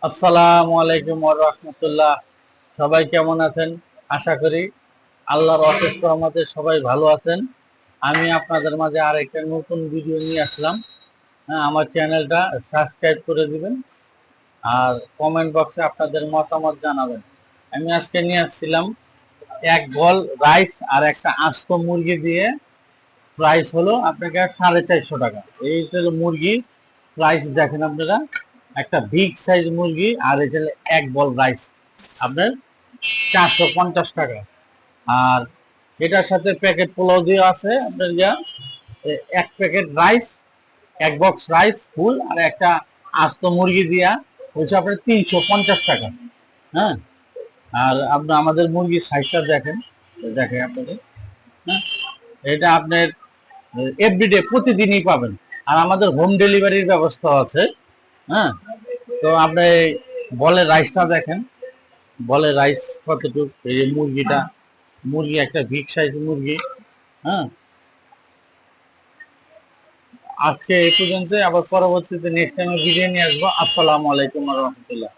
আসসালামু আলাইকুম ওয়া রাহমাতুল্লাহ। সবাই কেমন আছেন? আশা করি আল্লাহর অশেষ রহমতে সবাই ভালো আছেন। আমি আপনাদের মাঝে আরেকটা নতুন ভিডিও নিয়ে আসলাম। হ্যাঁ, আমার চ্যানেলটা সাবস্ক্রাইব করে দিবেন আর কমেন্ট বক্সে আপনাদের মতামত জানাবেন। আমি আজকে নিয়ে আসছিলাম এক বল রাইস আর একটা আস্ত মুরগি দিয়ে। প্রাইস হলো আপনাকে 450 টাকা। এই হলো মুরগি প্রাইস, দেখেন আপনারা একটা বিগ সাইজ মুরগি আর এই যে এক বল রাইস আপনার 450 টাকা। আর এটার সাথে প্যাকেট পোলাও দিয়ে আছে আপনার এক প্যাকেট রাইস, এক বক্স রাইস ফুল আর একটা আস্ত মুরগি দিয়া হচ্ছে আপনার 350 টাকা। হ্যাঁ, আর আপনার আমাদের মুরগির সাইজটা দেখেন, দেখেন আপনাদের। হ্যাঁ, এটা আপনার এভরিডে প্রতিদিনই পাবেন। আর আমাদের হোম ডেলিভারির ব্যবস্থা আছে। হ্যাঁ, তো আপনি বলের রাইসটা দেখেন, বলের রাইস কতটুকু। এই যে মুরগিটা, মুরগি একটা বিগ সাইজ মুরগি। হ্যাঁ, আজকে এই পর্যন্ত, আবার পরবর্তীতে নেক্সট টাইমে ভিডিও নিয়ে আসবো। আসসালামু আলাইকুম রহমতুল্লাহ।